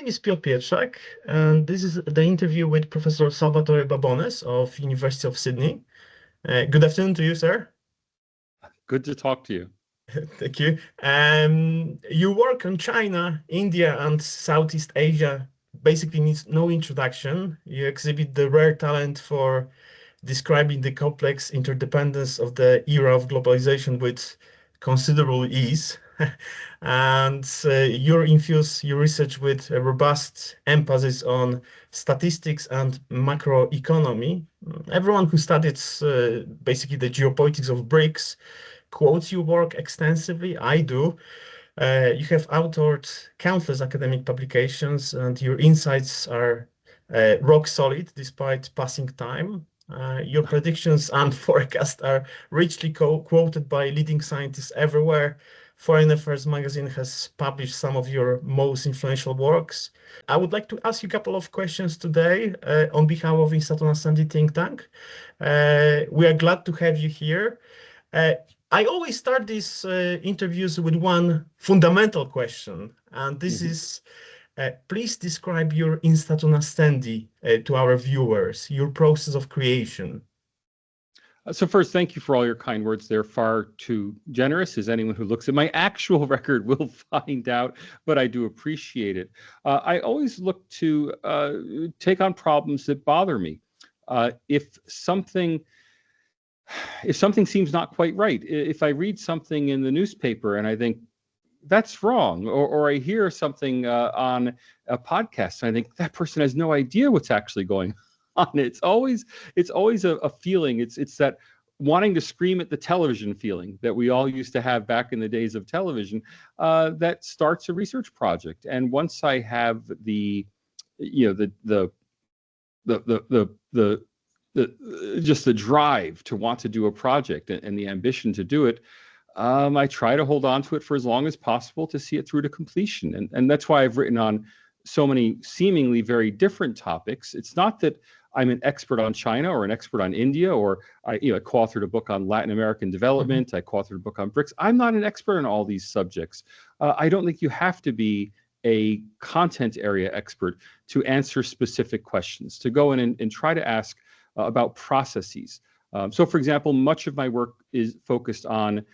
name is Piotr Pietrzak, and this is the interview with Professor Salvatore Babones of University of Sydney. Good afternoon to you, sir. Good to talk to you. Thank you. You work on China, India, and Southeast Asia. Basically needs no introduction. You exhibit the rare talent for describing the complex interdependence of the era of globalization with considerable ease. And you infuse your research with a robust emphasis on statistics and macroeconomy. Everyone who studies basically the geopolitics of BRICS quotes your work extensively. I do. You have authored countless academic publications, and your insights are rock solid despite passing time. Your predictions and forecasts are richly quoted by leading scientists everywhere. Foreign Affairs magazine has published some of your most influential works. I would like to ask you a couple of questions today on behalf of Institute Nascendi think tank. We are glad to have you here. I always start these interviews with one fundamental question, and this is, please describe your Institute Nascendi to our viewers, your process of creation. So first, thank you for all your kind words. They're far too generous, as anyone who looks at my actual record will find out, but I do appreciate it. I always look to take on problems that bother me. If something seems not quite right, if I read something in the newspaper and I think that's wrong, or I hear something on a podcast and I think that person has no idea what's actually going on. It's always a feeling. It's that wanting to scream at the television feeling that we all used to have back in the days of television that starts a research project. And once I have the just the drive to want to do a project and the ambition to do it, I try to hold on to it for as long as possible to see it through to completion. And that's why I've written on so many seemingly very different topics. It's not that I'm an expert on China or an expert on India, or I co-authored a book on Latin American development. I co-authored a book on BRICS. I'm not an expert on all these subjects. I don't think you have to be a content area expert to answer specific questions, to go in and try to ask about processes. So for example, much of my work is focused on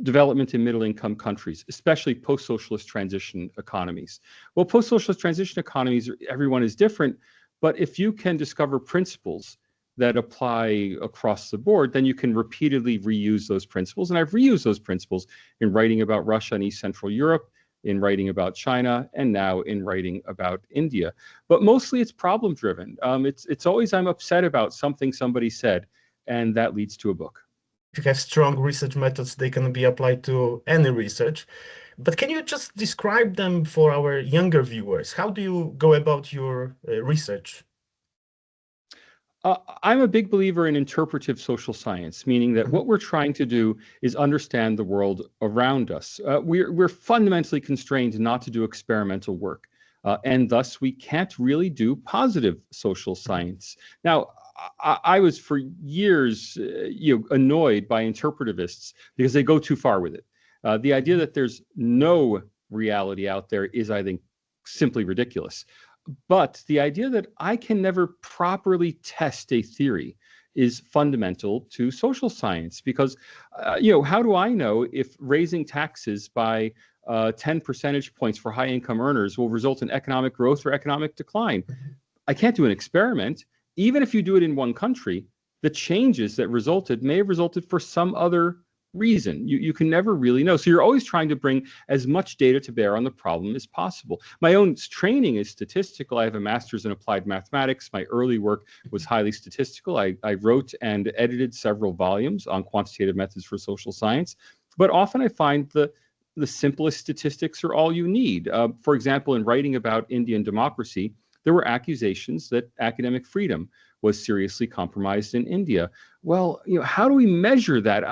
development in middle-income countries, especially post-socialist transition economies. Well, post-socialist transition economies, everyone is different, but if you can discover principles that apply across the board, then you can repeatedly reuse those principles. And I've reused those principles in writing about Russia and East Central Europe, in writing about China, and now in writing about India. But mostly it's problem-driven. It's always I'm upset about something somebody said, and that leads to a book. If you have strong research methods, they can be applied to any research. But can you just describe them for our younger viewers? How do you go about your research? I'm a big believer in interpretive social science, meaning that what we're trying to do is understand the world around us. We're fundamentally constrained not to do experimental work, and thus we can't really do positive social science. Now, I was for years annoyed by interpretivists because they go too far with it. The idea that there's no reality out there is, I think, simply ridiculous. But the idea that I can never properly test a theory is fundamental to social science, because, how do I know if raising taxes by 10 percentage points for high income earners will result in economic growth or economic decline? I can't do an experiment. Even if you do it in one country, the changes that resulted may have resulted for some other reason. You can never really know. So you're always trying to bring as much data to bear on the problem as possible. My own training is statistical. I have a master's in applied mathematics. My early work was highly statistical. I wrote and edited several volumes on quantitative methods for social science. But often I find the simplest statistics are all you need. For example, in writing about Indian democracy, there were accusations that academic freedom was seriously compromised in India. Well, how do we measure that?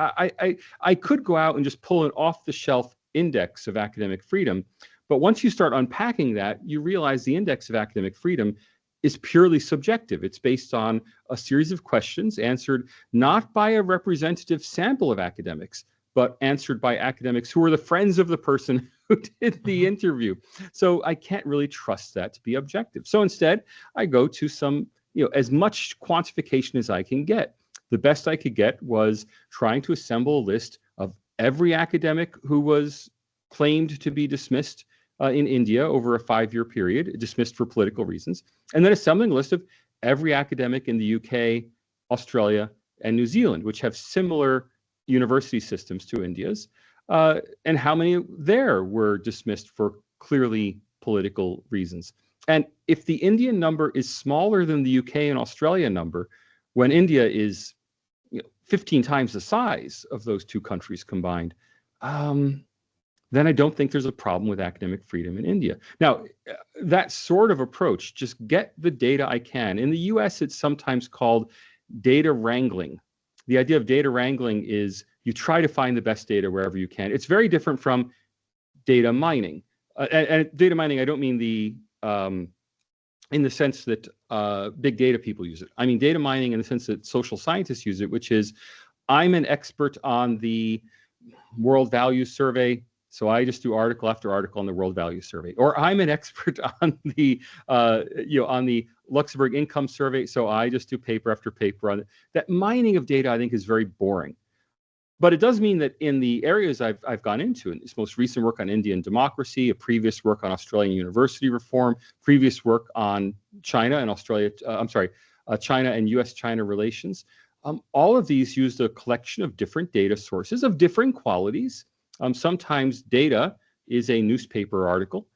I could go out and just pull an off-the-shelf index of academic freedom, but once you start unpacking that, you realize the index of academic freedom is purely subjective. It's based on a series of questions answered not by a representative sample of academics, but answered by academics who are the friends of the person did the interview. So I can't really trust that to be objective. So instead, I go to some, as much quantification as I can get. The best I could get was trying to assemble a list of every academic who was claimed to be dismissed in India over a 5-year period, dismissed for political reasons, and then assembling a list of every academic in the UK, Australia, and New Zealand, which have similar university systems to India's, and how many there were dismissed for clearly political reasons. And if the Indian number is smaller than the UK and Australia number, when India is 15 times the size of those two countries combined, then I don't think there's a problem with academic freedom in India. Now, that sort of approach, just get the data I can. In the US, it's sometimes called data wrangling. The idea of data wrangling is you try to find the best data wherever you can. It's very different from data mining. And data mining, I don't mean in the sense that big data people use it. I mean data mining in the sense that social scientists use it, which is I'm an expert on the World Values Survey, so I just do article after article on the World Values Survey. Or I'm an expert on the on the Luxembourg Income Survey, so I just do paper after paper on it. That mining of data, I think, is very boring. But it does mean that in the areas I've gone into, in this most recent work on Indian democracy, a previous work on Australian university reform, previous work on China and China and U.S.-China relations, all of these used a collection of different data sources of differing qualities. Sometimes data is a newspaper article.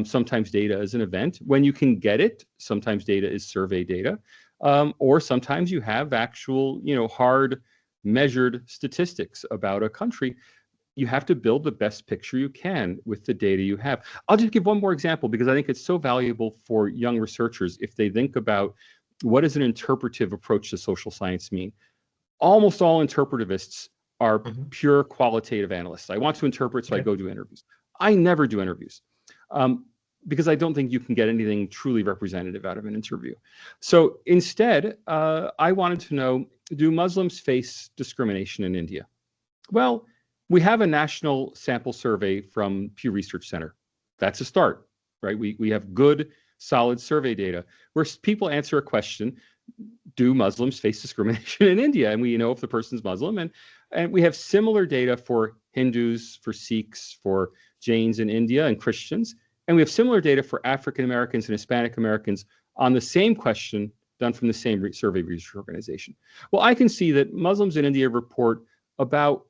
Sometimes data is an event. When you can get it, sometimes data is survey data, or sometimes you have actual, hard measured statistics about a country. You have to build the best picture you can with the data you have. I'll just give one more example because I think it's so valuable for young researchers if they think about what does an interpretive approach to social science mean. Almost all interpretivists are pure qualitative analysts. I want to interpret, so I go do interviews. I never do interviews because I don't think you can get anything truly representative out of an interview. So instead, I wanted to know, do Muslims face discrimination in India? Well, we have a national sample survey from Pew Research Center. That's a start, right? We have good, solid survey data where people answer a question, do Muslims face discrimination in India? And we know if the person's Muslim. And we have similar data for Hindus, for Sikhs, for Jains in India, and Christians. And we have similar data for African Americans and Hispanic Americans on the same question done from the same survey research organization. Well, I can see that Muslims in India report about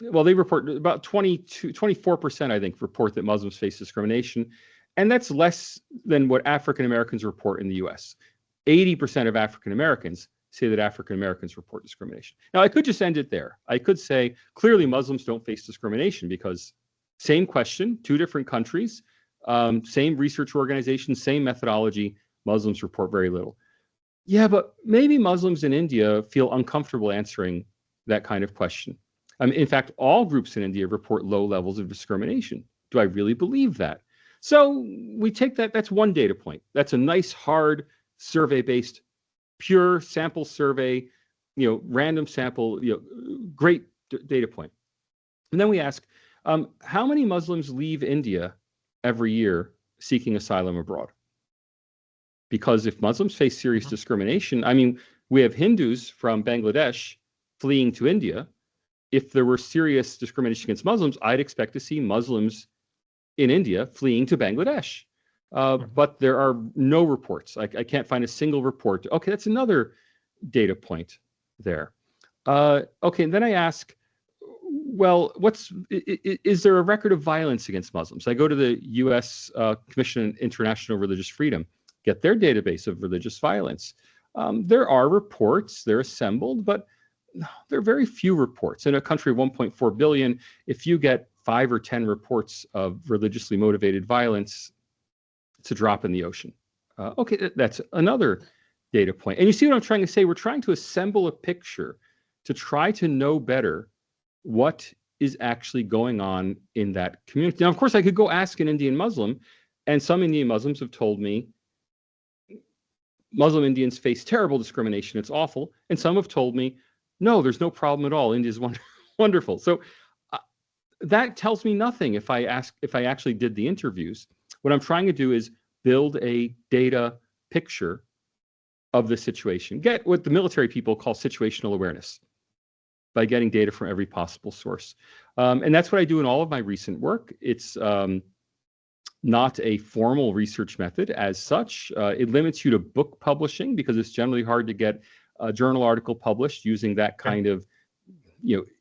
24%, I think, report that Muslims face discrimination. And that's less than what African Americans report in the US. 80% of African Americans say that African Americans report discrimination. Now, I could just end it there. I could say, clearly Muslims don't face discrimination because same question, two different countries, same research organization, same methodology, Muslims report very little. Yeah, but maybe Muslims in India feel uncomfortable answering that kind of question. In fact, all groups in India report low levels of discrimination. Do I really believe that? So we take that, that's one data point. That's a nice, hard, survey-based, pure sample survey, random sample, great data point. And then we ask, how many Muslims leave India every year seeking asylum abroad? Because if Muslims face serious discrimination, we have Hindus from Bangladesh fleeing to India. If there were serious discrimination against Muslims, I'd expect to see Muslims in India fleeing to Bangladesh. But there are no reports. I can't find a single report. Okay, that's another data point there. Okay, and then I ask, well, is there a record of violence against Muslims? I go to the U.S. Commission on International Religious Freedom, get their database of religious violence. There are reports, they're assembled, but there are very few reports. In a country of 1.4 billion, if you get 5 or 10 reports of religiously motivated violence, it's a drop in the ocean. Okay, that's another data point. And you see what I'm trying to say? We're trying to assemble a picture to try to know better what is actually going on in that community. Now, of course, I could go ask an Indian Muslim, and some Indian Muslims have told me Muslim Indians face terrible discrimination. It's awful. And some have told me, no, there's no problem at all. India's wonderful. So that tells me nothing if I actually did the interviews. What I'm trying to do is build a data picture of the situation, get what the military people call situational awareness by getting data from every possible source. And that's what I do in all of my recent work. It's not a formal research method as such. It limits you to book publishing because it's generally hard to get a journal article published using that kind of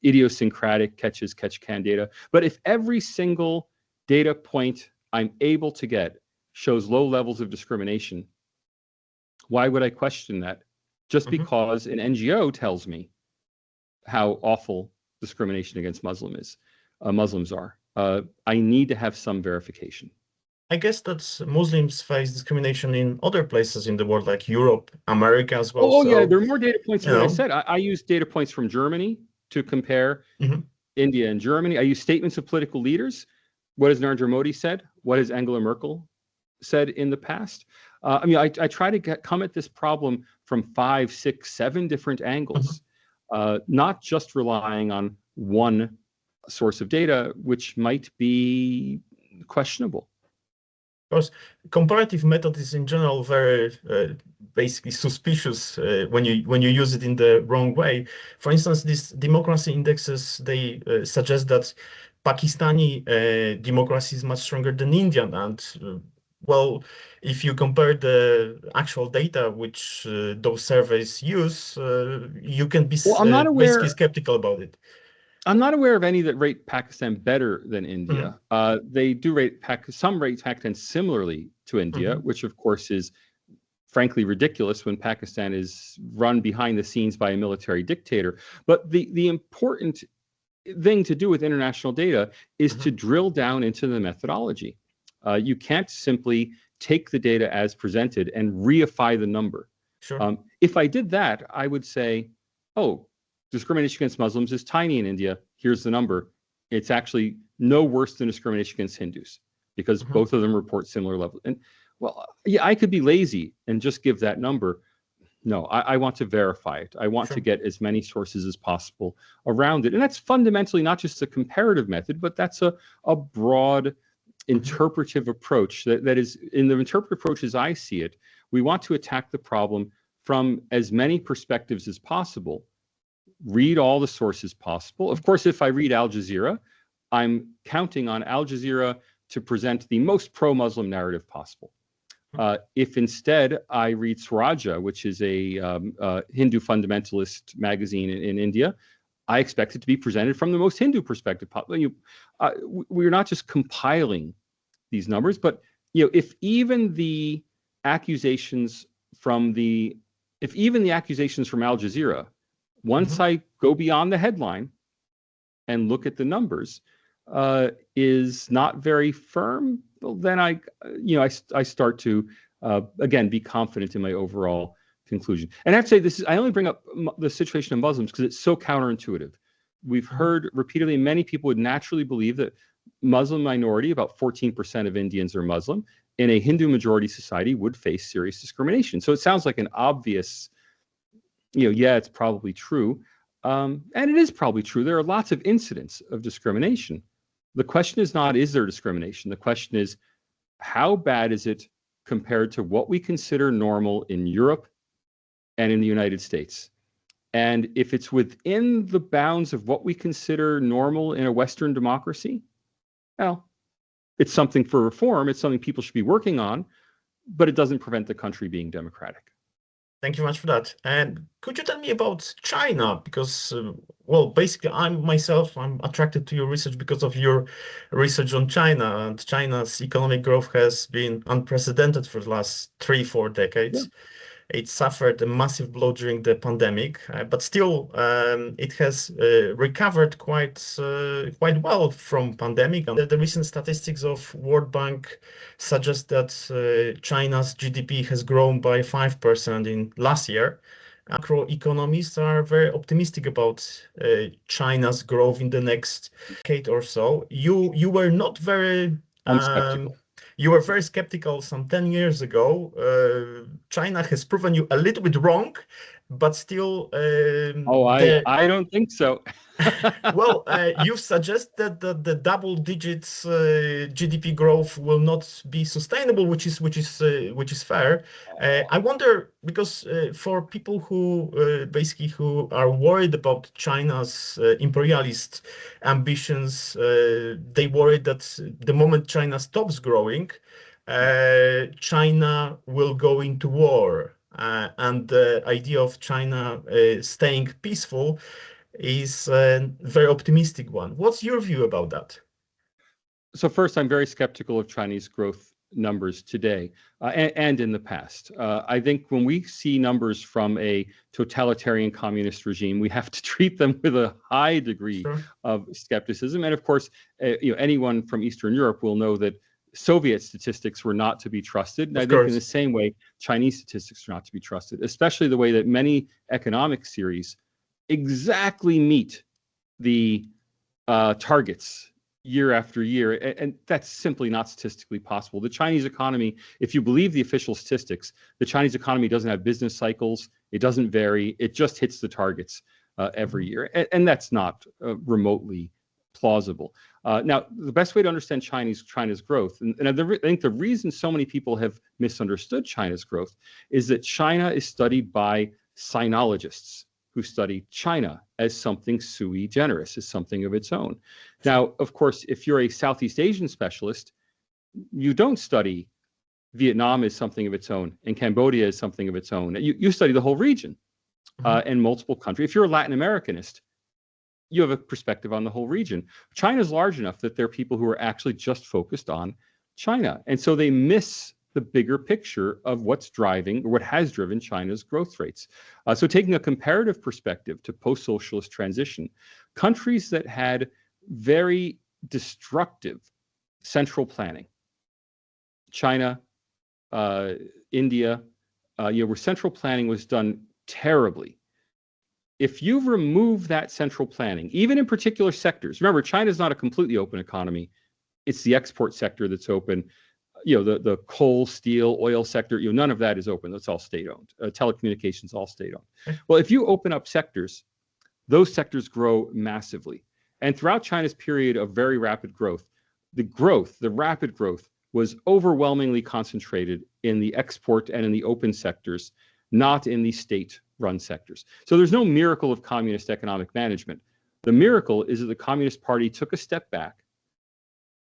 idiosyncratic catch-can data. But if every single data point I'm able to get shows low levels of discrimination, why would I question that? Just because an NGO tells me how awful discrimination against Muslims are. I need to have some verification. I guess that Muslims face discrimination in other places in the world, like Europe, America as well. Oh, yeah, there are more data points than what I said. I use data points from Germany to compare India and Germany. I use statements of political leaders. What has Narendra Modi said? What has Angela Merkel said in the past? I try to come at this problem from 5, 6, 7 different angles, not just relying on one source of data, which might be questionable. Of course, comparative method is in general very basically suspicious when you use it in the wrong way. For instance, these democracy indexes, they suggest that Pakistani democracy is much stronger than Indian, and well, if you compare the actual data which those surveys use, you can be basically skeptical about it. I'm not aware of any that rate Pakistan better than India. They do rate some rate Pakistan similarly to India, which of course is frankly ridiculous when Pakistan is run behind the scenes by a military dictator. But the important thing to do with international data is to drill down into the methodology. You can't simply take the data as presented and reify the number. Sure. If I did that, I would say, oh, discrimination against Muslims is tiny in India. Here's the number. It's actually no worse than discrimination against Hindus because both of them report similar levels. And well, yeah, I could be lazy and just give that number. No, I want to verify it. I want to get as many sources as possible around it. And that's fundamentally not just a comparative method, but that's a broad interpretive approach that is, in the interpretive approach as I see it, we want to attack the problem from as many perspectives as possible. Read all the sources possible. Of course, if I read Al Jazeera, I'm counting on Al Jazeera to present the most pro-Muslim narrative possible. If instead I read Swaraja, which is a Hindu fundamentalist magazine in India, I expect it to be presented from the most Hindu perspective. We're not just compiling these numbers, but if even the accusations from Al Jazeera, once I go beyond the headline and look at the numbers, is not very firm, well, then I start to again be confident in my overall conclusion. And I have to say, I only bring up the situation of Muslims because it's so counterintuitive. We've heard repeatedly, many people would naturally believe that Muslim minority, about 14% of Indians are Muslim, in a Hindu majority society would face serious discrimination. So it sounds like an obvious, yeah, it's probably true. And it is probably true. There are lots of incidents of discrimination. The question is not, is there discrimination? The question is, how bad is it compared to what we consider normal in Europe and in the United States? And if it's within the bounds of what we consider normal in a Western democracy, well, it's something for reform. It's something people should be working on, but it doesn't prevent the country being democratic. Thank you much for that. And could you tell me about China? Because, well, basically, I'm attracted to your research because of your research on China. And China's economic growth has been unprecedented for the last 3-4 decades. Yeah. It suffered a massive blow during the pandemic, but still it has recovered quite well from pandemic. And the recent statistics of World Bank suggest that China's GDP has grown by 5% in last year. Macroeconomists are very optimistic about China's growth in the next decade or so. You were not very skeptical. You were very skeptical some 10 years ago. China has proven you a little bit wrong, but still, Oh, the I don't think so. well, you suggest that the double digits GDP growth will not be sustainable, which is fair. I wonder because for people who basically who are worried about China's imperialist ambitions, they worry that the moment China stops growing, China will go into war. And the idea of China staying peaceful is a very optimistic one. What's your view about that? So first, I'm very skeptical of Chinese growth numbers today and in the past. I think when we see numbers from a totalitarian communist regime, we have to treat them with a high degree Sure. of skepticism. And of course, anyone from Eastern Europe will know that Soviet statistics were not to be trusted. And I Of think in the course. same way, Chinese statistics are not to be trusted, especially the way that many economic series exactly meet the targets year after year, and that's simply not statistically possible. The Chinese economy, if you believe the official statistics, the Chinese economy doesn't have business cycles, it doesn't vary, it just hits the targets every year, and that's not remotely plausible. Now, the best way to understand China's growth, and I think the reason so many people have misunderstood China's growth is that China is studied by sinologists who study China as something sui generis, as something of its own. Now, of course, if you're a Southeast Asian specialist, you don't study Vietnam as something of its own and Cambodia as something of its own. You study the whole region and multiple countries. If you're a Latin Americanist, you have a perspective on the whole region. China is large enough that there are people who are actually just focused on China. And so they miss the bigger picture of what's driving or what has driven China's growth rates. So taking a comparative perspective to post-socialist transition, countries that had very destructive central planning, China, India, where central planning was done terribly. If you remove that central planning, even in particular sectors, remember, China is not a completely open economy. It's the export sector that's open. The coal, steel, oil sector, none of that is open. That's all state-owned. Telecommunications, all state-owned. Well, if you open up sectors, those sectors grow massively. And throughout China's period of very rapid growth, the rapid growth was overwhelmingly concentrated in the export and in the open sectors, not in the state-run sectors. So there's no miracle of communist economic management. The miracle is that the Communist Party took a step back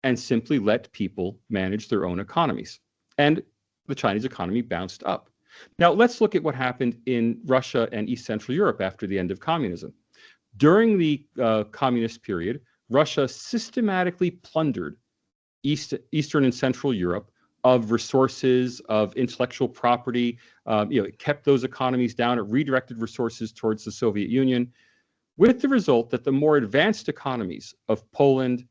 and simply let people manage their own economies. And the Chinese economy bounced up. Now, let's look at what happened in Russia and East Central Europe after the end of communism. During the communist period, Russia systematically plundered Eastern and Central Europe of resources, of intellectual property. It kept those economies down. It redirected resources towards the Soviet Union, with the result that the more advanced economies of Poland,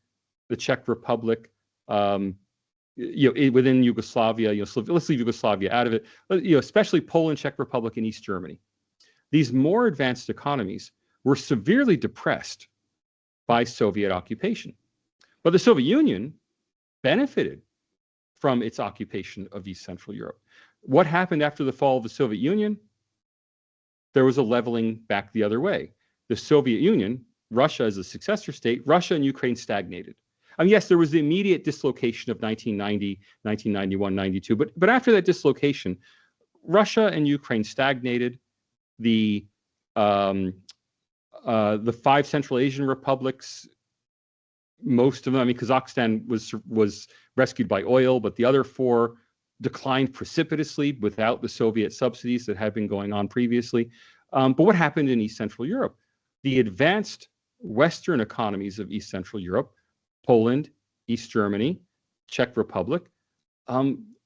the Czech Republic, within Yugoslavia, let's leave Yugoslavia out of it, especially Poland, Czech Republic, and East Germany. These more advanced economies were severely depressed by Soviet occupation. But the Soviet Union benefited from its occupation of East Central Europe. What happened after the fall of the Soviet Union? There was a leveling back the other way. The Soviet Union, Russia as a successor state, Russia and Ukraine stagnated. Yes, there was the immediate dislocation of 1990, 1991, 92, but after that dislocation, Russia and Ukraine stagnated. The 5 Central Asian republics, most of them, Kazakhstan was rescued by oil, but the other 4 declined precipitously without the Soviet subsidies that had been going on previously. But what happened in East Central Europe? The advanced Western economies of East Central Europe, Poland, East Germany, Czech Republic,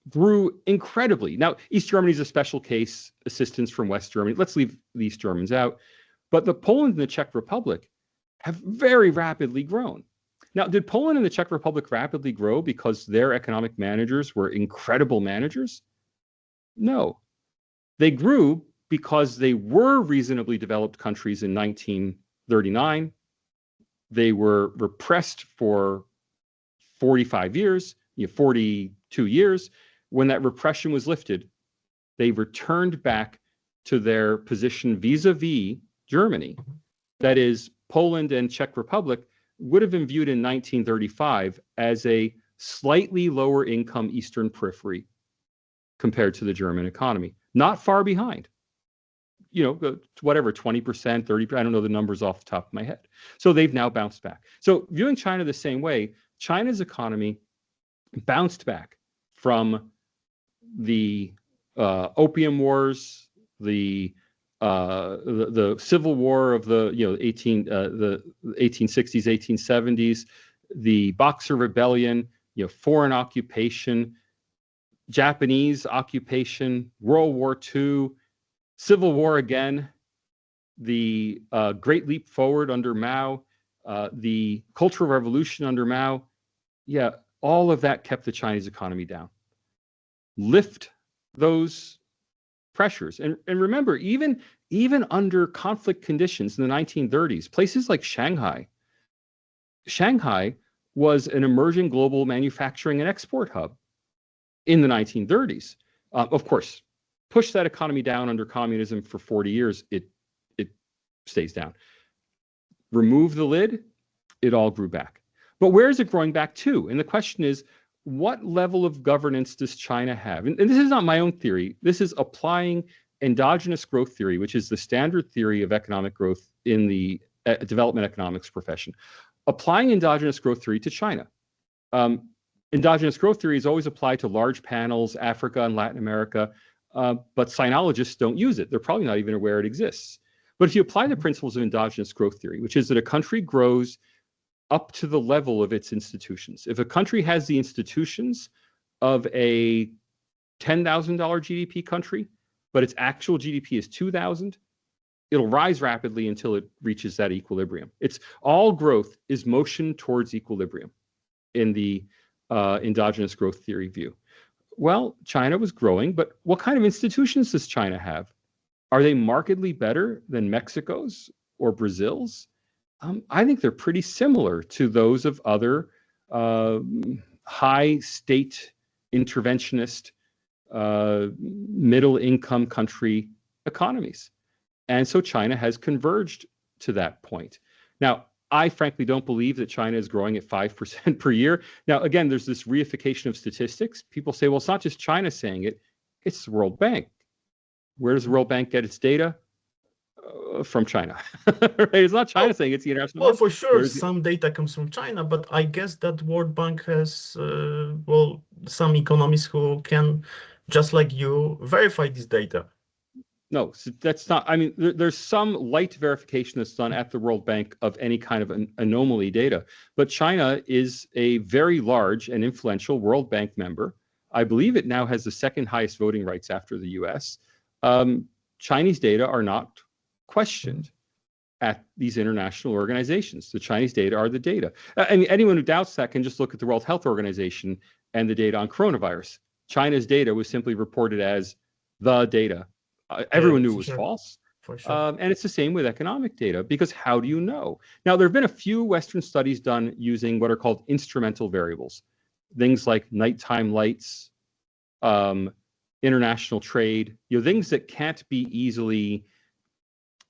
grew incredibly. Now, East Germany is a special case, assistance from West Germany. Let's leave the East Germans out. But the Poland and the Czech Republic have very rapidly grown. Now, did Poland and the Czech Republic rapidly grow because their economic managers were incredible managers? No. They grew because they were reasonably developed countries in 1939. They were repressed for 45 years, 42 years. When that repression was lifted, they returned back to their position vis-a-vis Germany, that is, Poland and Czech Republic, would have been viewed in 1935 as a slightly lower income Eastern periphery compared to the German economy, not far behind. Whatever, 20%, 30%, I don't know the numbers off the top of my head. So they've now bounced back. So viewing China the same way, China's economy bounced back from the opium wars, the civil war of the 1860s, 1870s, the Boxer Rebellion, foreign occupation, Japanese occupation, World War II, Civil War again, the Great Leap Forward under Mao, the Cultural Revolution under Mao. Yeah, all of that kept the Chinese economy down. Lift those pressures. And remember, even under conflict conditions in the 1930s, places like Shanghai was an emerging global manufacturing and export hub in the 1930s. Of course, push that economy down under communism for 40 years, it stays down. Remove the lid, it all grew back. But where is it growing back to? And the question is, what level of governance does China have? And this is not my own theory. This is applying endogenous growth theory, which is the standard theory of economic growth in the development economics profession. Applying endogenous growth theory to China. Endogenous growth theory is always applied to large panels, Africa and Latin America, but sinologists don't use it. They're probably not even aware it exists. But if you apply the principles of endogenous growth theory, which is that a country grows up to the level of its institutions. If a country has the institutions of a $10,000 GDP country, but its actual GDP is 2,000, it'll rise rapidly until it reaches that equilibrium. It's all growth is motion towards equilibrium in the endogenous growth theory view. Well, China was growing, but what kind of institutions does China have? Are they markedly better than Mexico's or Brazil's? I think they're pretty similar to those of other high state interventionist middle income country economies. And so China has converged to that point. Now, I frankly don't believe that China is growing at 5% per year. Now, again, there's this reification of statistics. People say, well, it's not just China saying it, it's the World Bank. Where does the World Bank get its data? From China. Right? It's not China saying it's the international. Well, for sure, some data comes from China, but I guess that World Bank has, some economists who can, just like you, verify this data. No, so that's not, I mean, there's some light verification that's done at the World Bank of any kind of an anomaly data, but China is a very large and influential World Bank member. I believe it now has the second highest voting rights after the US. Chinese data are not questioned at these international organizations. The Chinese data are the data. I mean, anyone who doubts that can just look at the World Health Organization and the data on coronavirus. China's data was simply reported as the data. Everyone knew it was false. For sure. And it's the same with economic data, because how do you know? Now, there have been a few Western studies done using what are called instrumental variables, things like nighttime lights, international trade, things that can't be easily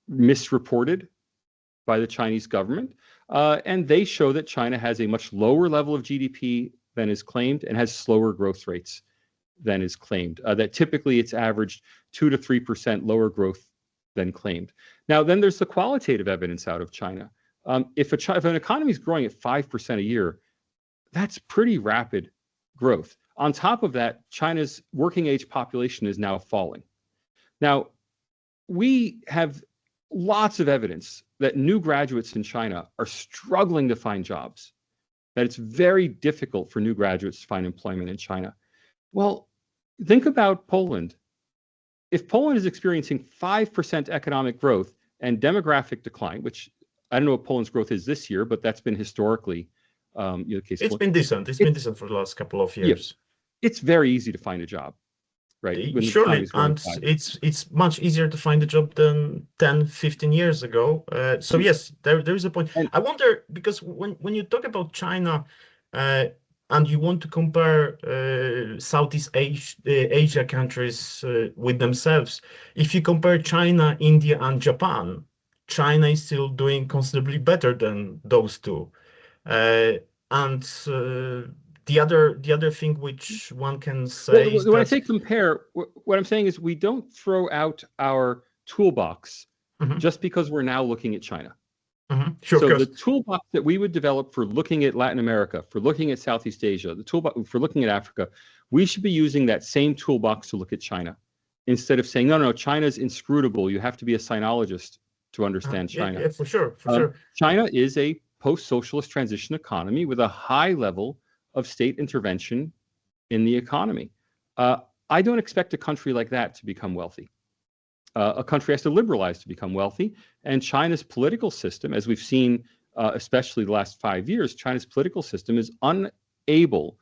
misreported by the Chinese government. And they show that China has a much lower level of GDP than is claimed and has slower growth rates than is claimed. That typically it's averaged 2 to 3% lower growth than claimed. Now, then there's the qualitative evidence out of China. If an economy is growing at 5% a year, that's pretty rapid growth. On top of that, China's working age population is now falling. Now, we have lots of evidence that new graduates in China are struggling to find jobs, that it's very difficult for new graduates to find employment in China. Well, think about Poland. If Poland is experiencing 5% economic growth and demographic decline, which I don't know what Poland's growth is this year, but that's been historically the case. It's been decent. It's been decent for the last couple of years. Yeah, it's very easy to find a job, right? Surely, and it's much easier to find a job than 10, 15 years ago. So yes, there is a point. And I wonder, because when you talk about China, and you want to compare Southeast Asia countries with themselves, if you compare China, India, and Japan, China is still doing considerably better than those two. Uh, and the other thing which one can say Well, is when I that. say compare, what I'm saying is we don't throw out our toolbox Mhm, just because we're now looking at China. sure, of So the course. toolbox that we would develop for looking at Latin America, for looking at Southeast Asia, the toolbox for looking at Africa, we should be using that same toolbox to look at China, instead of saying, no, no, China's inscrutable. You have to be a sinologist to understand Yeah, China. yeah, for sure, for sure. China is a post-socialist transition economy with a high level of state intervention in the economy. Uh, I don't expect a country like that to become wealthy. A country has to liberalize to become wealthy. And China's political system, as we've seen, especially the last 5 years, China's political system is unable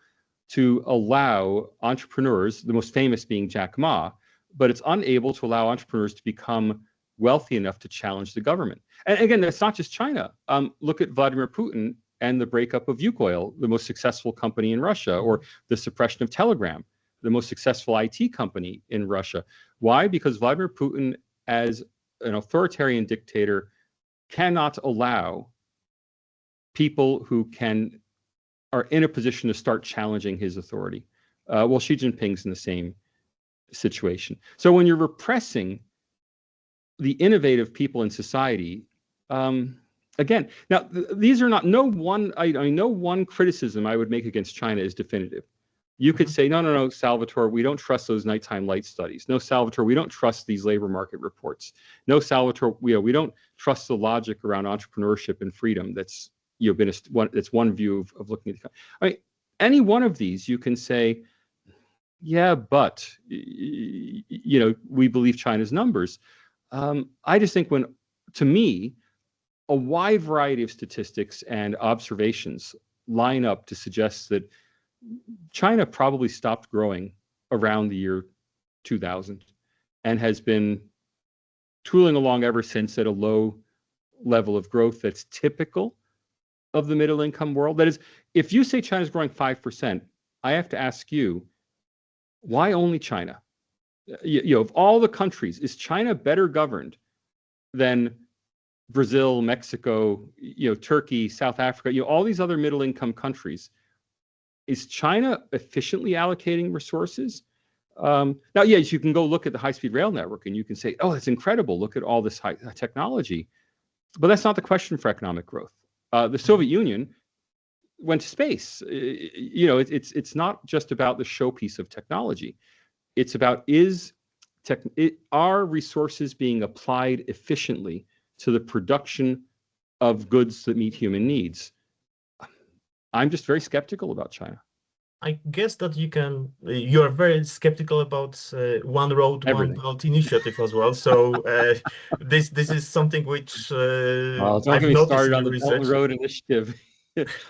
to allow entrepreneurs, the most famous being Jack Ma, but it's unable to allow entrepreneurs to become wealthy enough to challenge the government. And again, that's not just China. Look at Vladimir Putin and the breakup of Yukoil, the most successful company in Russia, or the suppression of Telegram, the most successful IT company in Russia. Why? Because Vladimir Putin, as an authoritarian dictator, cannot allow people who are in a position to start challenging his authority. Well, Xi Jinping's in the same situation. So when you're repressing the innovative people in society, again, now these are not, no one, I mean, no one criticism I would make against China is definitive. You could say, no, no, no, Salvatore, we don't trust those nighttime light studies. No, Salvatore, we don't trust these labor market reports. No, Salvatore, we don't trust the logic around entrepreneurship and freedom. That's that's one view of looking at the. I mean, any one of these, you can say, yeah, but we believe China's numbers. I just think to me, a wide variety of statistics and observations line up to suggest that China probably stopped growing around the year 2000 and has been tooling along ever since at a low level of growth that's typical of the middle income world. That is, if you say China's growing 5%, I have to ask you, why only China? Of all the countries, is China better governed than Brazil, Mexico, Turkey, South Africa, all these other middle income countries? Is China efficiently allocating resources? Now, yes, you can go look at the high-speed rail network and you can say, oh, that's incredible. Look at all this high technology. But that's not the question for economic growth. The Soviet Union went to space. It's not just about the showpiece of technology. It's about are resources being applied efficiently to the production of goods that meet human needs? I'm just very skeptical about China. I guess that you are very skeptical about One Road, One Everything. Belt initiative as well. So this is something which Well, don't get I've me noticed started in on your the Belt and research. Road Initiative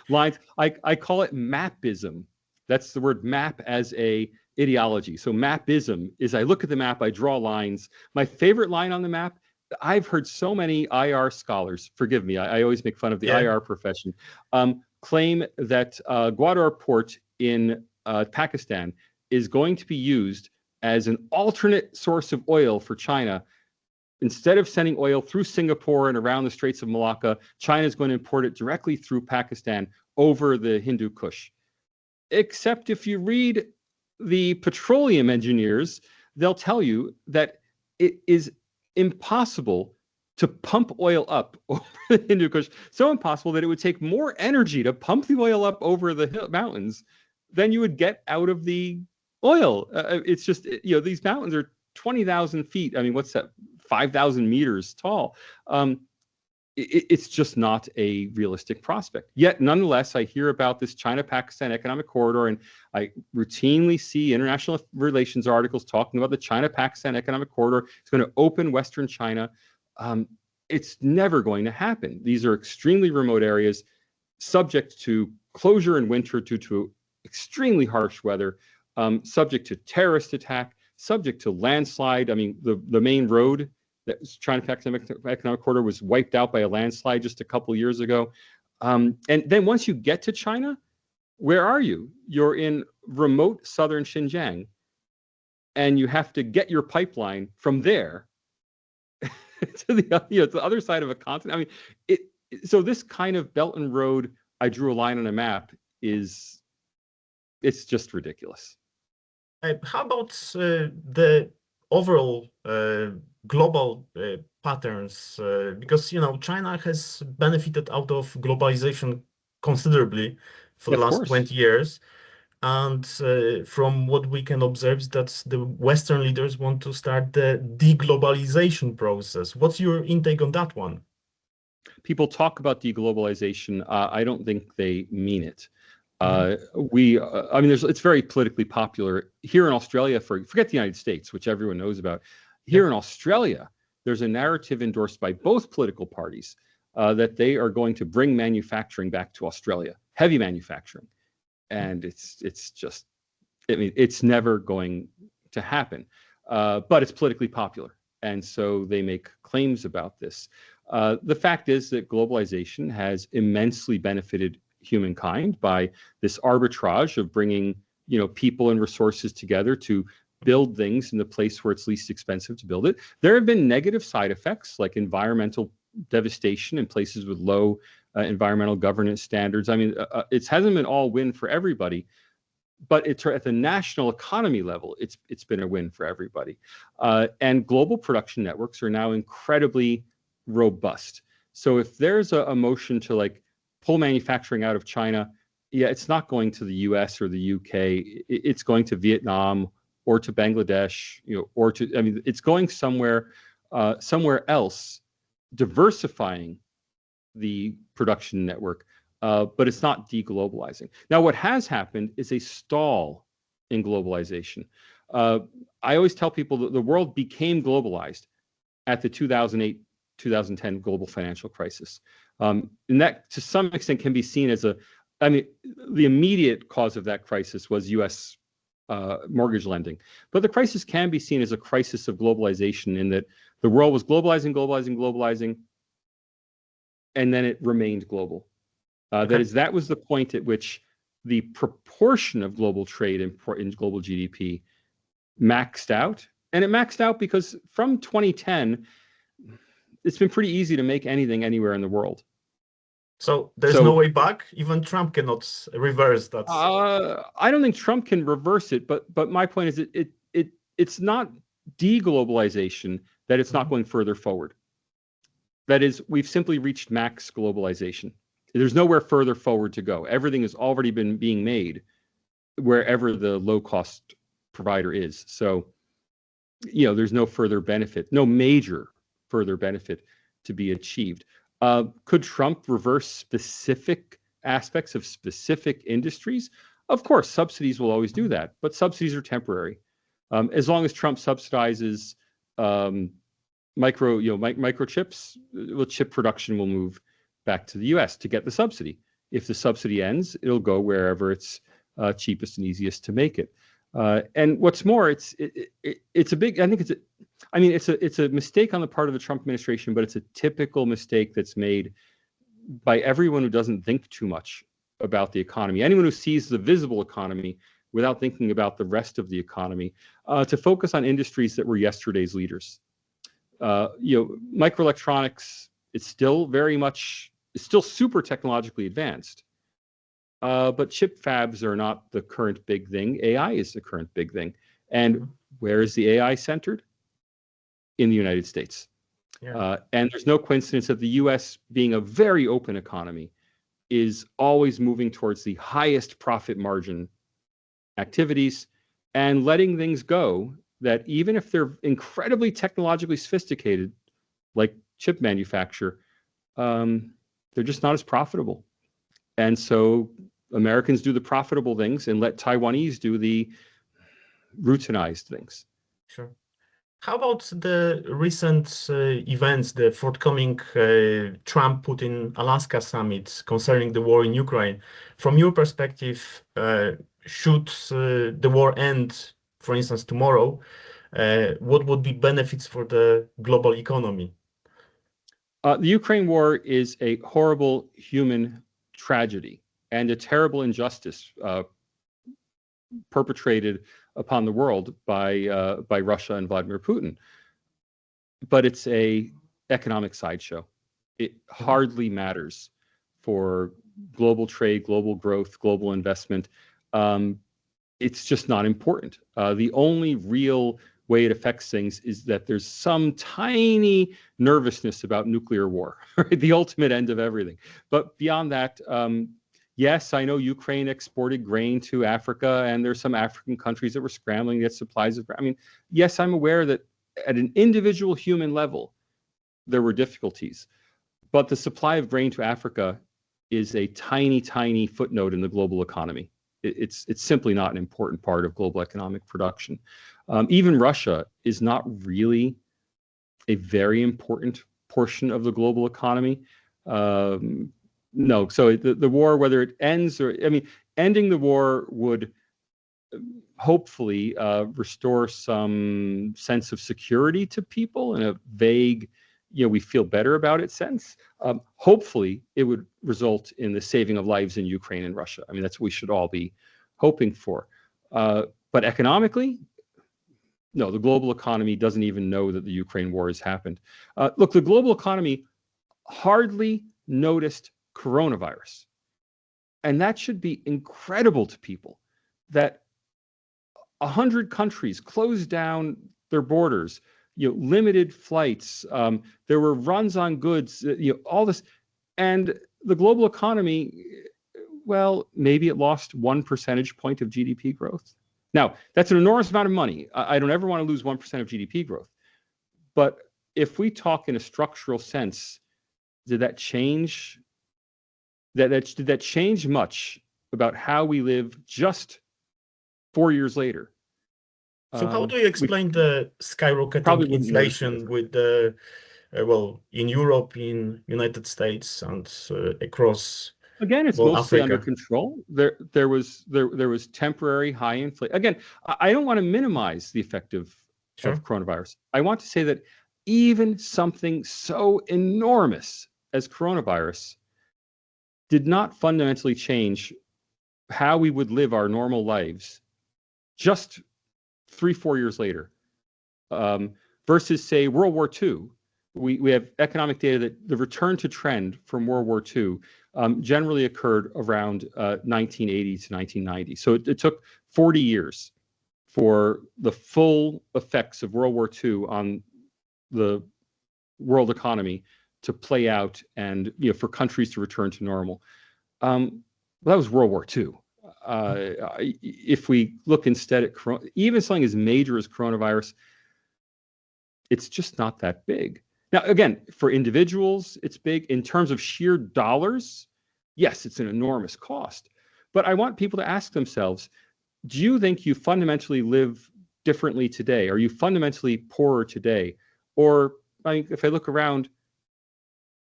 lines. I call it mapism. That's the word map as a ideology. So mapism is I look at the map, I draw lines. My favorite line on the map, I've heard so many IR scholars, forgive me, I always make fun of the Yeah. IR profession, claim that Gwadar port in Pakistan is going to be used as an alternate source of oil for China. Instead of sending oil through Singapore and around the Straits of Malacca, China is going to import it directly through Pakistan over the Hindu Kush. Except if you read the petroleum engineers, they'll tell you that it is impossible to pump oil up over the Hindu Kush. So impossible that it would take more energy to pump the oil up over the mountains than you would get out of the oil. It's just, these mountains are 20,000 feet. I mean, what's that? 5,000 meters tall. It's just not a realistic prospect. Yet, nonetheless, I hear about this China-Pakistan economic corridor, and I routinely see international relations articles talking about the China-Pakistan economic corridor. It's going to open Western China. It's never going to happen. These are extremely remote areas, subject to closure in winter due to extremely harsh weather, subject to terrorist attack, subject to landslide. I mean, the main road that was China-Pakistan economic corridor was wiped out by a landslide just a couple of years ago. And then once you get to China, Where are you? You're in remote southern Xinjiang, and you have to get your pipeline from there to the other side of a continent. I mean, so this kind of Belt and Road, I drew a line on a map, it's just ridiculous. How about the overall global patterns? Because China has benefited out of globalization considerably for the Of last course. 20 years. And from what we can observe is that the Western leaders want to start the deglobalization process. What's your intake on that one? People talk about deglobalization. I don't think they mean it. Mhm. I mean, it's very politically popular here in Australia. Forget the United States, which everyone knows about. Yeah. Here in Australia, there's a narrative endorsed by both political parties that they are going to bring manufacturing back to Australia, heavy manufacturing, and it's just, I mean, it's never going to happen. But it's politically popular, and so they make claims about this. The fact is that globalization has immensely benefited humankind by this arbitrage of bringing, people and resources together to build things in the place where it's least expensive to build it. There have been negative side effects like environmental devastation in places with low environmental governance standards. I mean, it hasn't been all win for everybody, but it's at the national economy level, it's been a win for everybody. And global production networks are now incredibly robust. So if there's a motion to like pull manufacturing out of China, yeah, it's not going to the US or the UK. It's going to Vietnam or to Bangladesh, or to, I mean, it's going somewhere else, diversifying the production network, but it's not deglobalizing. Now, what has happened is a stall in globalization. I always tell people that the world became globalized at the 2008-2010 global financial crisis. And that, to some extent, can be seen as I mean, the immediate cause of that crisis was U.S. Mortgage lending. But the crisis can be seen as a crisis of globalization in that the world was globalizing, and then it remained global. Okay. That was the point at which the proportion of global trade in global GDP maxed out. And it maxed out because from 2010, it's been pretty easy to make anything anywhere in the world. So there's no So way back. Even Trump cannot reverse that. I don't think Trump can reverse it, but my point is it's not deglobalization that it's not Mhm. going further forward. That is, we've simply reached max globalization. There's nowhere further forward to go. Everything has already been being made wherever the low cost provider is. So, there's no further benefit, no major further benefit to be achieved. Could Trump reverse specific aspects of specific industries? Of course, subsidies will always do that, but subsidies are temporary. As long as Trump subsidizes microchips, chip production will move back to the U.S. to get the subsidy. If the subsidy ends, it'll go wherever it's cheapest and easiest to make it. And what's more, it's a big. I think it's a mistake on the part of the Trump administration, but it's a typical mistake that's made by everyone who doesn't think too much about the economy. Anyone who sees the visible economy without thinking about the rest of the economy, to focus on industries that were yesterday's leaders. Microelectronics, it's still super technologically advanced. But chip fabs are not the current big thing. AI is the current big thing. And Mhm. where is the AI centered? In the United States. Yeah. And there's no coincidence that the US, being a very open economy, is always moving towards the highest profit margin activities and letting things go that even if they're incredibly technologically sophisticated, like chip manufacture, they're just not as profitable. And so Americans do the profitable things and let Taiwanese do the routinized things. Sure. How about the recent events, the forthcoming Trump-Putin Alaska Summit concerning the war in Ukraine? From your perspective, should the war end, for instance, tomorrow, what would be benefits for the global economy? The Ukraine war is a horrible human tragedy. and a terrible injustice perpetrated upon the world by Russia and Vladimir Putin. But it's a economic sideshow. It hardly matters for global trade, global growth, global investment. It's just not important. The only real way it affects things is that there's some tiny nervousness about nuclear war, right? The ultimate end of everything. But beyond that, yes, I know Ukraine exported grain to Africa, and there's some African countries that were scrambling to get supplies of. I mean, yes, I'm aware that at an individual human level, there were difficulties, but the supply of grain to Africa is a tiny, tiny footnote in the global economy. It's simply not an important part of global economic production. Even Russia is not really a very important portion of the global economy. No, so the war, whether it ends or, I mean, ending the war would hopefully restore some sense of security to people in a vague, we feel better about it sense. Hopefully, it would result in the saving of lives in Ukraine and Russia. I mean, that's what we should all be hoping for. But economically, no, the global economy doesn't even know that the Ukraine war has happened. Look, the global economy hardly noticed coronavirus. And that should be incredible to people, that 100 countries closed down their borders, limited flights, there were runs on goods, all this. And the global economy, well, maybe it lost 1 percentage point of GDP growth. Now, that's an enormous amount of money. I don't ever want to lose 1% of GDP growth. But if we talk in a structural sense, did that change? Did that change much about how we live just 4 years later? So how do you explain the skyrocketing inflation with the, in Europe, in United States, and across Again, it's mostly Africa? under control. There was temporary high inflation. Again, I don't want to minimize the effect of coronavirus. I want to say that even something so enormous as coronavirus did not fundamentally change how we would live our normal lives just 3-4 years later, versus, say, World War II. We have economic data that the return to trend from World War II generally occurred around 1980 to 1990. So it took 40 years for the full effects of World War II on the world economy to play out, and for countries to return to normal. Well, that was World War II. If we look instead at even something as major as coronavirus, it's just not that big. Now, again, for individuals, it's big. In terms of sheer dollars, yes, it's an enormous cost. But I want people to ask themselves, do you think you fundamentally live differently today? Are you fundamentally poorer today? Or, if I look around,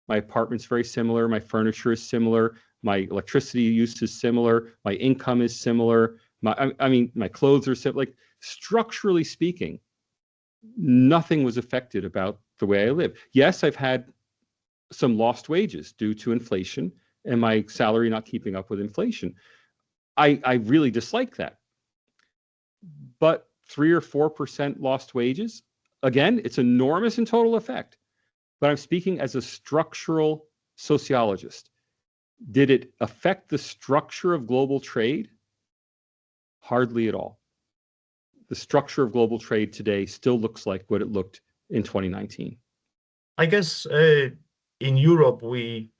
my apartment's very similar, my furniture is similar, my electricity use is similar, my income is similar, my clothes are similar. Like, structurally speaking, nothing was affected about the way I live. Yes, I've had some lost wages due to inflation and my salary not keeping up with inflation. I really dislike that. But 3 or 4% lost wages, again, it's enormous in total effect. But I'm speaking as a structural sociologist. Did it affect the structure of global trade? Hardly at all. The structure of global trade today still looks like what it looked in 2019. I guess in Europe, we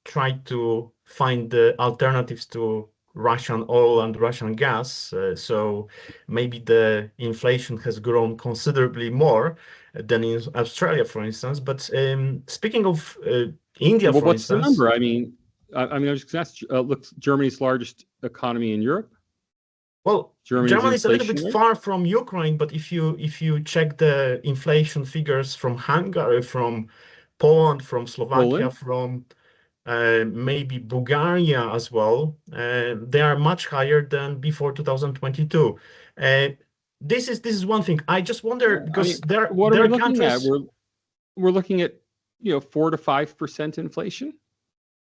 tried to find the alternatives to Russian oil and Russian gas. So maybe the inflation has grown considerably more than in Australia, for instance. But speaking of India, well, for what's instance, the number? I was just asked, look, Germany's largest economy in Europe. Well, Germany is a little bit rate? far from Ukraine, but if you check the inflation figures from Hungary, from Poland, from Slovakia, from maybe Bulgaria as well, they are much higher than before 2022. This is one thing. I just wonder, because what are we looking at? countries. We're looking at 4 to 5% inflation.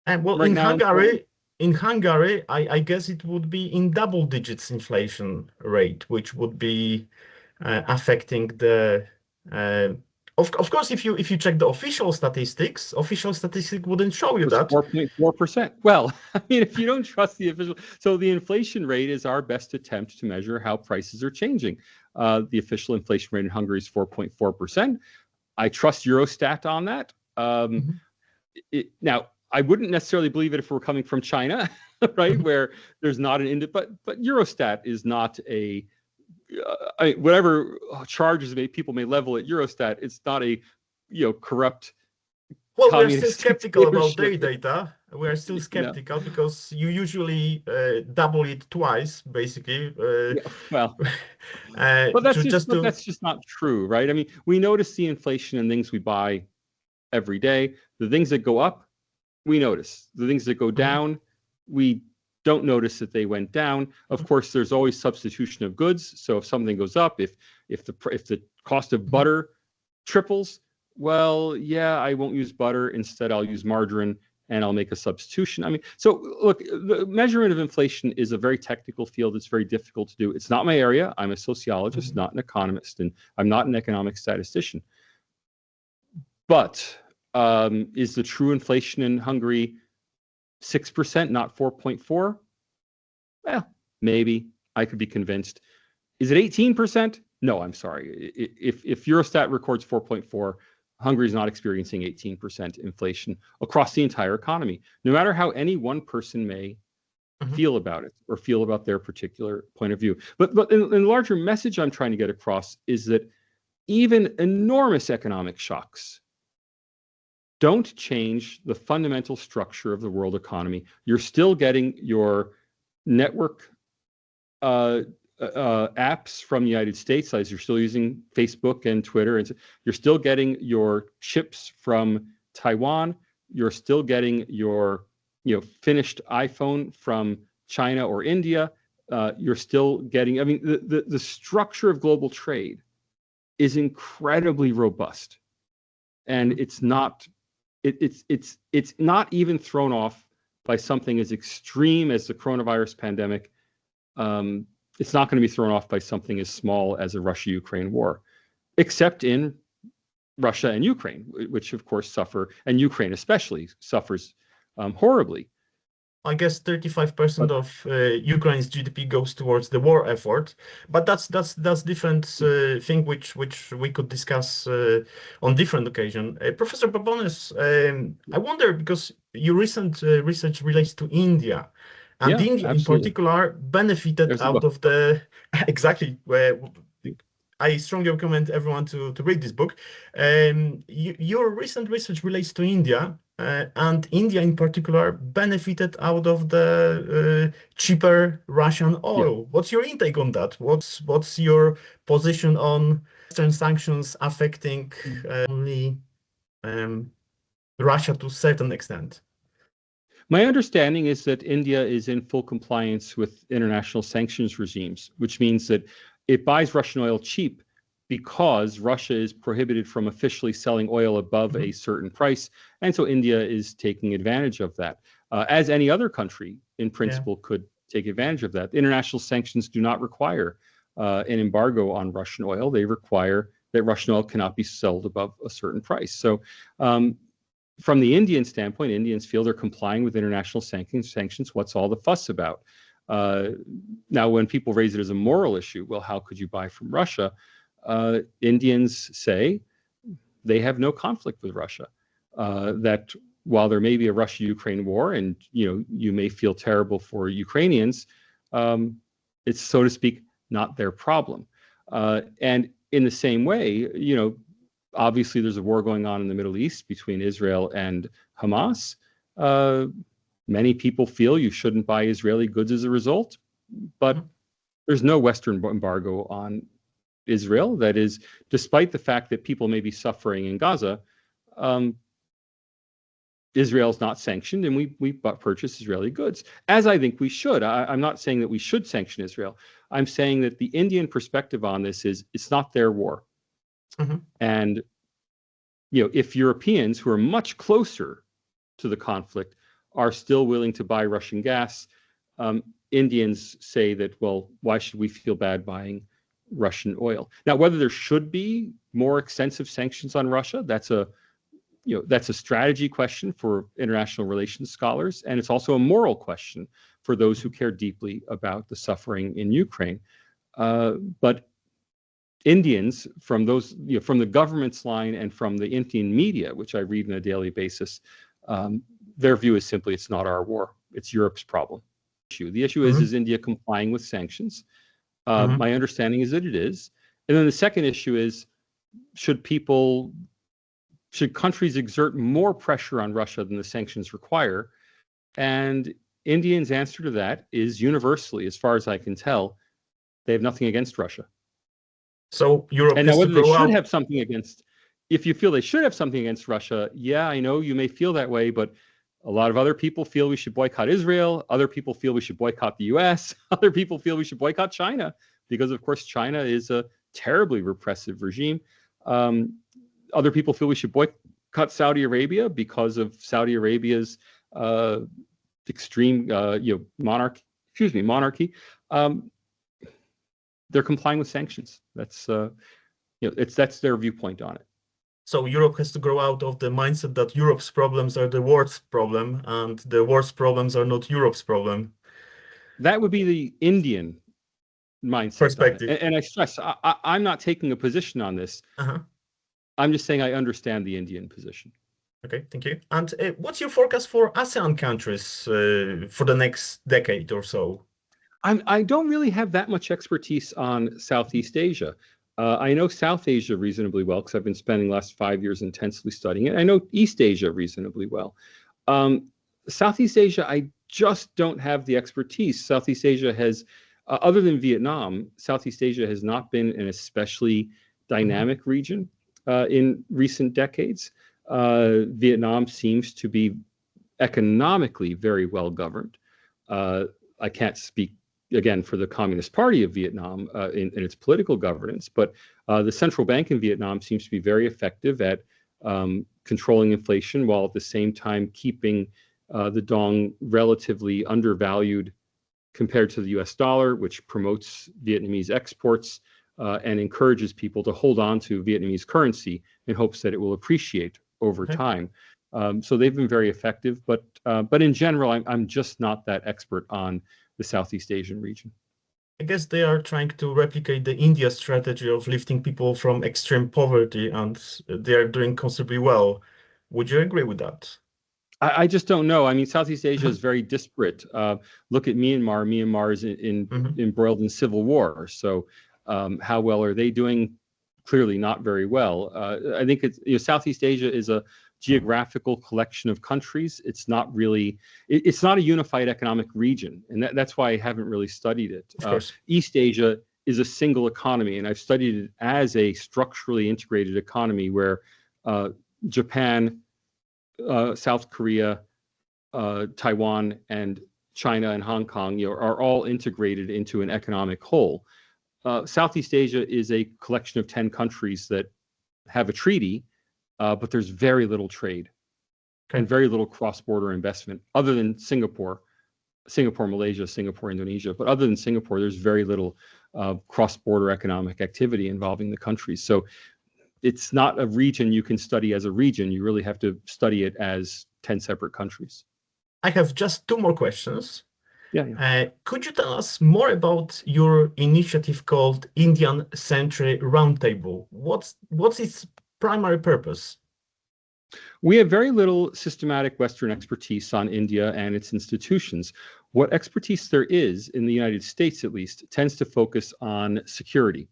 And well, right in now Hungary, in Hungary, I guess it would be in double digits inflation rate, which would be affecting the. Uh, of course, if you check the official statistic wouldn't show you Was that. 4.4%. Well, I mean, if you don't trust the official, so the inflation rate is our best attempt to measure how prices are changing. The official inflation rate in Hungary is 4.4%. I trust Eurostat on that. Mhm. Now, I wouldn't necessarily believe it if it were coming from China, right, where there's not an but Eurostat is not a whatever charges people may level at Eurostat. It's not a corrupt Well, we are still communist skeptical about dictatorship. their data. We are still No, skeptical because you usually double it twice, basically, yeah, well, but to just to. that's just not true, right? I mean, we notice the inflation in things we buy every day. The things that go up, we notice. The things that go Mhm, down, we don't notice that they went down. Of mhm, course, there's always substitution of goods. So if something goes up, if the cost of mhm. butter triples, well, yeah, I won't use butter. Instead, I'll use margarine and I'll make a substitution. I mean, so look, the measurement of inflation is a very technical field. It's very difficult to do. It's not my area. I'm a sociologist, Mhm. not an economist, and I'm not an economic statistician. But is the true inflation in Hungary 6%, not 4.4? Well, maybe I could be convinced. Is it 18%? No, I'm sorry. If Eurostat records 4.4, Hungary is not experiencing 18% inflation across the entire economy, no matter how any one person may Mhm. feel about it or feel about their particular point of view. But in the larger message I'm trying to get across is that even enormous economic shocks don't change the fundamental structure of the world economy. You're still getting your network apps from the United States, as you're still using Facebook and Twitter, and you're still getting your chips from Taiwan. You're still getting your finished iPhone from China or India. You're still getting. I mean, the structure of global trade is incredibly robust, and Mhm. it's not even thrown off by something as extreme as the coronavirus pandemic. Um, it's not going to be thrown off by something as small as a Russia-Ukraine war, except in Russia and Ukraine, which of course suffer, and Ukraine especially suffers horribly. I guess 35% But of Ukraine's GDP goes towards the war effort, but that's different thing which we could discuss on different occasion. Professor Babones, I wonder because your recent research relates to India, and yeah, India in absolutely. particular benefited There's the out book. of the exactly where I strongly recommend everyone to read this book. Your recent research relates to India, and India in particular benefited out of the cheaper Russian Yeah. oil. What's your intake on that? What's your position on Western sanctions affecting only um, Russia to a certain extent? My understanding is that India is in full compliance with international sanctions regimes, which means that it buys Russian oil cheap because Russia is prohibited from officially selling oil above a Mhm. certain price. And so India is taking advantage of that, as any other country in Yeah. principle could take advantage of that. International sanctions do not require an embargo on Russian oil. They require that Russian oil cannot be sold above a certain price. So from the Indian standpoint, Indians feel they're complying with international sanctions. What's all the fuss about? Uh, Now, when people raise it as a moral issue, well, how could you buy from Russia? Indians say they have no conflict with Russia. That while there may be a Russia-Ukraine war, and you may feel terrible for Ukrainians, um, it's, so to speak, not their problem. And in the same way, obviously there's a war going on in the Middle East between Israel and Hamas. Uh, Many people feel you shouldn't buy Israeli goods as a result, but Mhm. there's no Western embargo on Israel. That is, despite the fact that people may be suffering in Gaza, um, Israel's not sanctioned, and we purchase Israeli goods, as I think we should. I'm not saying that we should sanction Israel. I'm saying that the Indian perspective on this is it's not their war, Mhm. and if Europeans who are much closer to the conflict are still willing to buy Russian gas. Indians say that, well, why should we feel bad buying Russian oil? Now, whether there should be more extensive sanctions on Russia, that's a strategy question for international relations scholars, and it's also a moral question for those who care deeply about the suffering in Ukraine. But Indians, from those, from the government's line and from the Indian media, which I read on a daily basis, their view is simply it's not our war; it's Europe's problem. The issue is India complying with sanctions? My understanding is that it is. And then the second issue is, should countries exert more pressure on Russia than the sanctions require? And Indians' answer to that is universally, as far as I can tell, they have nothing against Russia. So Europe and has now whether to grow they should up. have something against, if you feel they should have something against Russia, yeah, I know you may feel that way, but a lot of other people feel we should boycott Israel. Other people feel we should boycott the US. Other people feel we should boycott China because, of course, China is a terribly repressive regime. Other people feel we should boycott Saudi Arabia because of Saudi Arabia's extreme, monarchy. They're complying with sanctions. That's that's their viewpoint on it. So Europe has to grow out of the mindset that Europe's problems are the world's problem, and the world's problems are not Europe's problem. That would be the Indian mindset Perspective. on it. And I stress, I'm not taking a position on this. I'm just saying I understand the Indian position. Okay, thank you. And what's your forecast for ASEAN countries for the next decade or so? I don't really have that much expertise on Southeast Asia. I know South Asia reasonably well because I've been spending the last 5 years intensely studying it. I know East Asia reasonably well. Southeast Asia, I just don't have the expertise. Southeast Asia has, other than Vietnam, Southeast Asia has not been an especially dynamic region in recent decades. Vietnam seems to be economically very well governed. I can't speak again for the Communist Party of Vietnam in its political governance, but the central bank in Vietnam seems to be very effective at controlling inflation while at the same time keeping the dong relatively undervalued compared to the US dollar, which promotes Vietnamese exports and encourages people to hold on to Vietnamese currency in hopes that it will appreciate over time. So they've been very effective, but in general, I'm just not that expert on the Southeast Asian region. I guess they are trying to replicate the India strategy of lifting people from extreme poverty, and they are doing considerably well. Would you agree with that? I just don't know. I mean, Southeast Asia is very disparate. Look at Myanmar. Myanmar is embroiled in civil war. So how well are they doing? Clearly not very well. I think Southeast Asia is a geographical collection of countries. It's not really, it's not a unified economic region. And that's why I haven't really studied it. Of course. East Asia is a single economy, and I've studied it as a structurally integrated economy where Japan, South Korea, Taiwan, and China and Hong Kong are all integrated into an economic whole. Southeast Asia is a collection of 10 countries that have a treaty, but there's very little trade and very little cross-border investment other than Singapore, Malaysia, Singapore, Indonesia. But other than Singapore, there's very little cross-border economic activity involving the countries. So it's not a region you can study as a region. You really have to study it as 10 separate countries. I have just 2 more questions. Yeah. Could you tell us more about your initiative called Indian Century Roundtable? What's its primary purpose? We have very little systematic Western expertise on India and its institutions. What expertise there is, in the United States at least, tends to focus on security.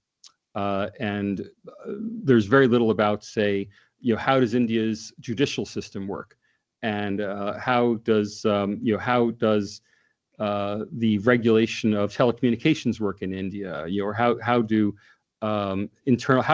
And there's very little about, say, how does India's judicial system work? And how does the regulation of telecommunications work in India? Or how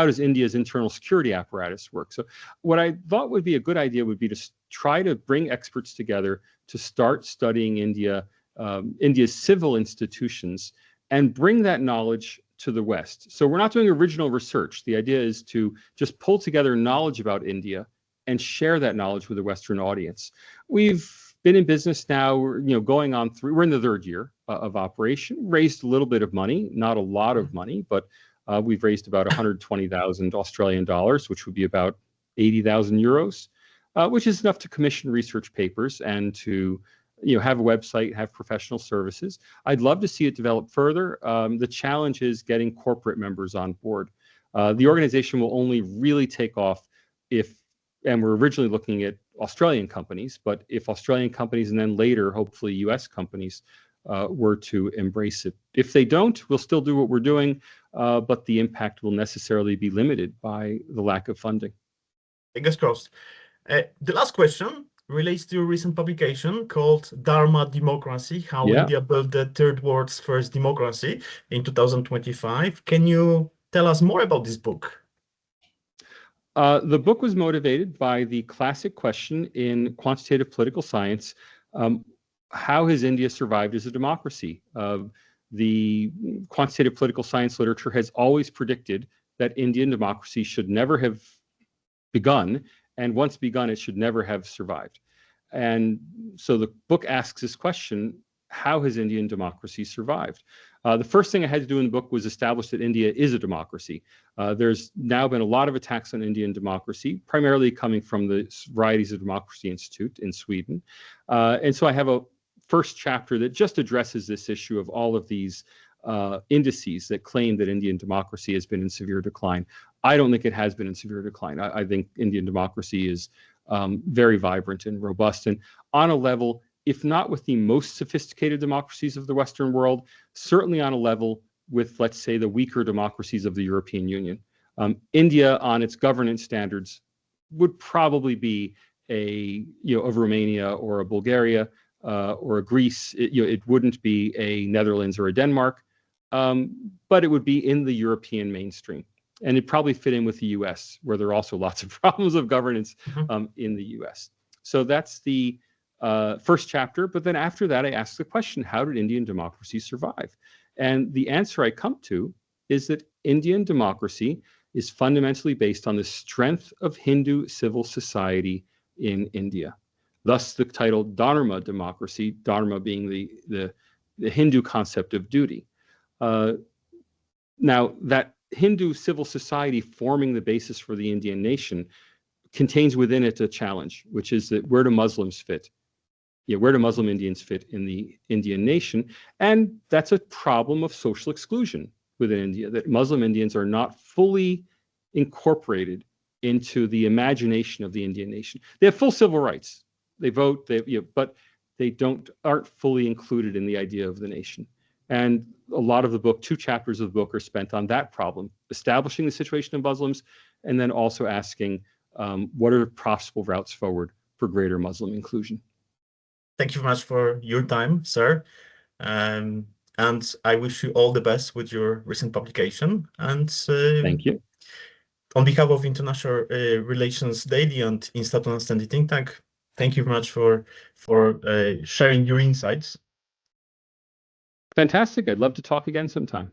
does India's internal security apparatus work? So what I thought would be a good idea would be to try to bring experts together to start studying India's civil institutions and bring that knowledge to the West. So we're not doing original research. The idea is to just pull together knowledge about India and share that knowledge with a Western audience. We've been in business now, going on we're in the third year of operation, raised a little bit of money, not a lot of money, but we've raised about 120,000 Australian dollars, which would be about 80,000 euros, which is enough to commission research papers and to have a website, have professional services. I'd love to see it develop further. The challenge is getting corporate members on board. The organization will only really take off and we're originally looking at Australian companies, but if Australian companies and then later, hopefully US companies were to embrace it. If they don't, we'll still do what we're doing, but the impact will necessarily be limited by the lack of funding. Fingers crossed. The last question relates to a recent publication called Dharma Democracy, How India Built the Third World's First Democracy in 2025. Can you tell us more about this book? The book was motivated by the classic question in quantitative political science, how has India survived as a democracy? The quantitative political science literature has always predicted that Indian democracy should never have begun, and once begun, it should never have survived. And so the book asks this question, how has Indian democracy survived? The first thing I had to do in the book was establish that India is a democracy. There's now been a lot of attacks on Indian democracy, primarily coming from the Varieties of Democracy Institute in Sweden. And so I have a first chapter that just addresses this issue of all of these indices that claim that Indian democracy has been in severe decline. I don't think it has been in severe decline. I think Indian democracy is very vibrant and robust, and on a level, if not with the most sophisticated democracies of the Western world, certainly on a level with, let's say, the weaker democracies of the European Union. India, on its governance standards, would probably be a Romania or a Bulgaria or a Greece. It wouldn't be a Netherlands or a Denmark, but it would be in the European mainstream. And it'd probably fit in with the US, where there are also lots of problems of governance in the US. So that's the first chapter. But then after that, I asked the question, how did Indian democracy survive? And the answer I come to is that Indian democracy is fundamentally based on the strength of Hindu civil society in India. Thus the title Dharma Democracy, Dharma being the Hindu concept of duty. Now, that Hindu civil society forming the basis for the Indian nation contains within it a challenge, which is that where do Muslims fit? Where do Muslim Indians fit in the Indian nation? And that's a problem of social exclusion within India, that Muslim Indians are not fully incorporated into the imagination of the Indian nation. They have full civil rights. They vote, but they aren't fully included in the idea of the nation. And a lot of the book, 2 chapters of the book, are spent on that problem, establishing the situation of Muslims, and then also asking what are possible routes forward for greater Muslim inclusion. Thank you very much for your time, sir. And I wish you all the best with your recent publication. And thank you. On behalf of International Relations Daily and Statu and Nascendi think tank, thank you very much for sharing your insights. Fantastic. I'd love to talk again sometime.